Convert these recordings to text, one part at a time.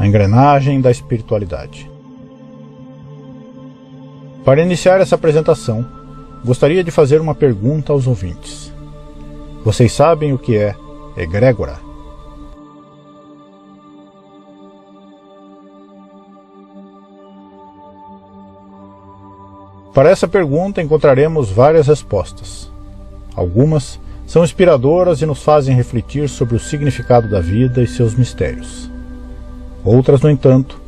a engrenagem da espiritualidade. Para iniciar essa apresentação, gostaria de fazer uma pergunta aos ouvintes. Vocês sabem o que é egrégora? Para essa pergunta encontraremos várias respostas. Algumas são inspiradoras e nos fazem refletir sobre o significado da vida e seus mistérios. Outras, no entanto,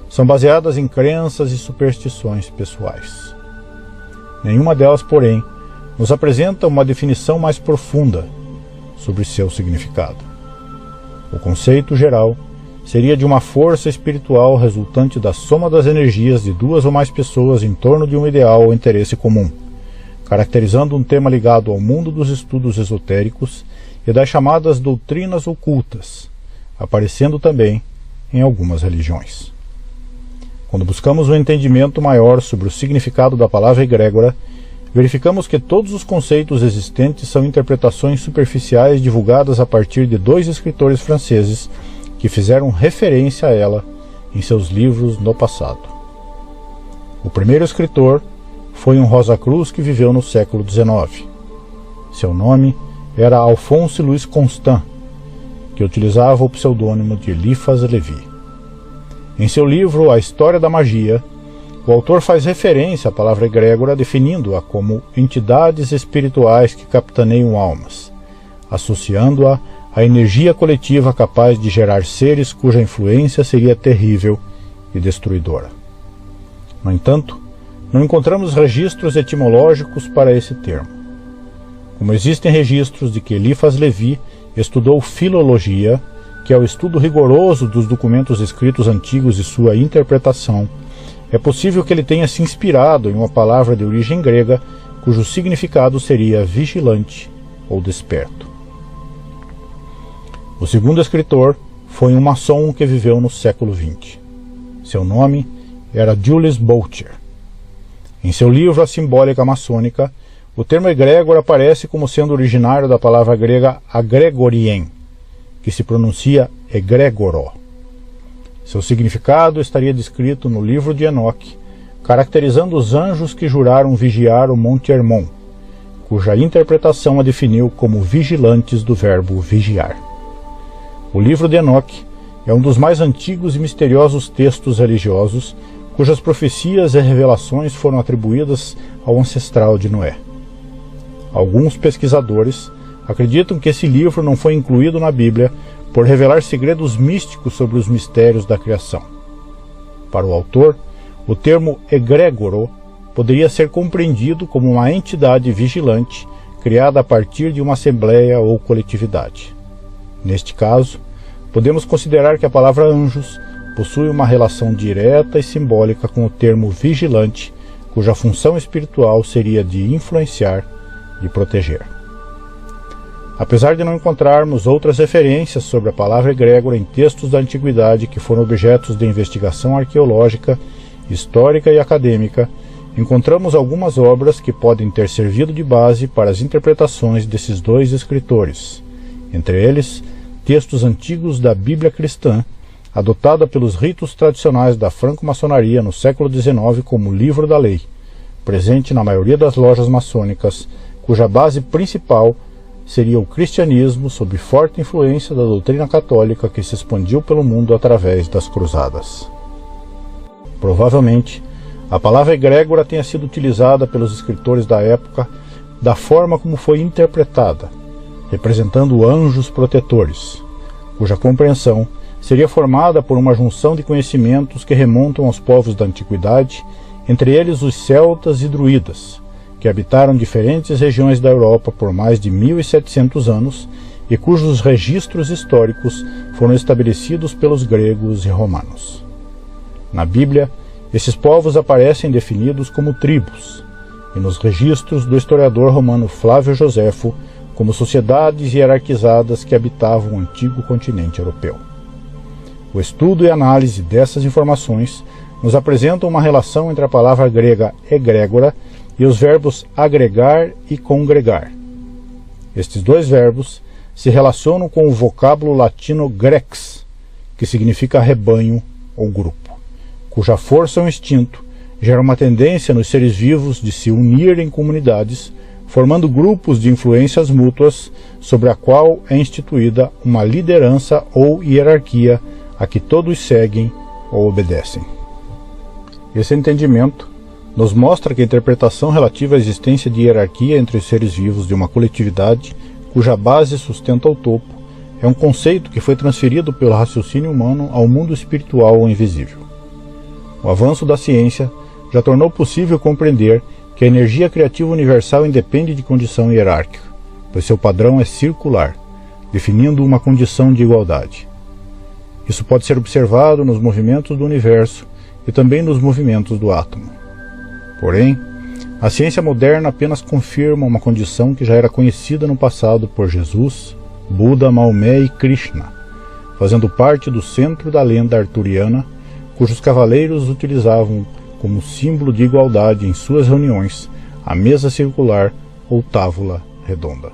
são baseadas em crenças e superstições pessoais. Nenhuma delas, porém, nos apresenta uma definição mais profunda sobre seu significado. O conceito geral seria de uma força espiritual resultante da soma das energias de duas ou mais pessoas em torno de um ideal ou interesse comum, caracterizando um tema ligado ao mundo dos estudos esotéricos e das chamadas doutrinas ocultas, aparecendo também em algumas religiões. Quando buscamos um entendimento maior sobre o significado da palavra egrégora, verificamos que todos os conceitos existentes são interpretações superficiais divulgadas a partir de dois escritores franceses que fizeram referência a ela em seus livros no passado. O primeiro escritor foi um Rosa Cruz que viveu no século XIX. Seu nome era Alphonse Louis Constant, que utilizava o pseudônimo de Eliphas Levi. Em seu livro A História da Magia, o autor faz referência à palavra egrégora, definindo-a como entidades espirituais que capitaneiam almas, associando-a à energia coletiva capaz de gerar seres cuja influência seria terrível e destruidora. No entanto, não encontramos registros etimológicos para esse termo. Como existem registros de que Eliphas Levi estudou filologia, que é o estudo rigoroso dos documentos escritos antigos e sua interpretação, é possível que ele tenha se inspirado em uma palavra de origem grega, cujo significado seria vigilante ou desperto. O segundo escritor foi um maçom que viveu no século XX. Seu nome era Julius Bocher. Em seu livro A Simbólica Maçônica, o termo egrégora aparece como sendo originário da palavra grega agregorien, que se pronuncia egrégoro. Seu significado estaria descrito no livro de Enoque, caracterizando os anjos que juraram vigiar o Monte Hermon, cuja interpretação a definiu como vigilantes do verbo vigiar. O livro de Enoque é um dos mais antigos e misteriosos textos religiosos, cujas profecias e revelações foram atribuídas ao ancestral de Noé. Alguns pesquisadores acreditam que esse livro não foi incluído na Bíblia por revelar segredos místicos sobre os mistérios da criação. Para o autor, o termo egrégoro poderia ser compreendido como uma entidade vigilante criada a partir de uma assembleia ou coletividade. Neste caso, podemos considerar que a palavra anjos possui uma relação direta e simbólica com o termo vigilante, cuja função espiritual seria de influenciar e proteger. Apesar de não encontrarmos outras referências sobre a palavra egrégora em textos da antiguidade que foram objetos de investigação arqueológica, histórica e acadêmica, encontramos algumas obras que podem ter servido de base para as interpretações desses dois escritores, entre eles textos antigos da Bíblia cristã, adotada pelos ritos tradicionais da franco-maçonaria no século XIX como livro da lei, presente na maioria das lojas maçônicas, cuja base principal seria o cristianismo sob forte influência da doutrina católica que se expandiu pelo mundo através das cruzadas. Provavelmente, a palavra egrégora tenha sido utilizada pelos escritores da época da forma como foi interpretada, representando anjos protetores, cuja compreensão seria formada por uma junção de conhecimentos que remontam aos povos da antiguidade, entre eles os celtas e druidas, que habitaram diferentes regiões da Europa por mais de 1700 anos e cujos registros históricos foram estabelecidos pelos gregos e romanos. Na Bíblia, esses povos aparecem definidos como tribos, e nos registros do historiador romano Flávio Joséfo como sociedades hierarquizadas que habitavam o antigo continente europeu. O estudo e análise dessas informações nos apresentam uma relação entre a palavra grega egrégora e os verbos agregar e congregar. Estes dois verbos se relacionam com o vocábulo latino grex, que significa rebanho ou grupo, cuja força ou instinto gera uma tendência nos seres vivos de se unir em comunidades, formando grupos de influências mútuas sobre a qual é instituída uma liderança ou hierarquia a que todos seguem ou obedecem. Esse entendimento nos mostra que a interpretação relativa à existência de hierarquia entre os seres vivos de uma coletividade cuja base sustenta o topo é um conceito que foi transferido pelo raciocínio humano ao mundo espiritual ou invisível. O avanço da ciência já tornou possível compreender que a energia criativa universal independe de condição hierárquica, pois seu padrão é circular, definindo uma condição de igualdade. Isso pode ser observado nos movimentos do universo e também nos movimentos do átomo. Porém, a ciência moderna apenas confirma uma condição que já era conhecida no passado por Jesus, Buda, Maomé e Krishna, fazendo parte do centro da lenda arturiana, cujos cavaleiros utilizavam como símbolo de igualdade em suas reuniões a mesa circular ou tábua redonda.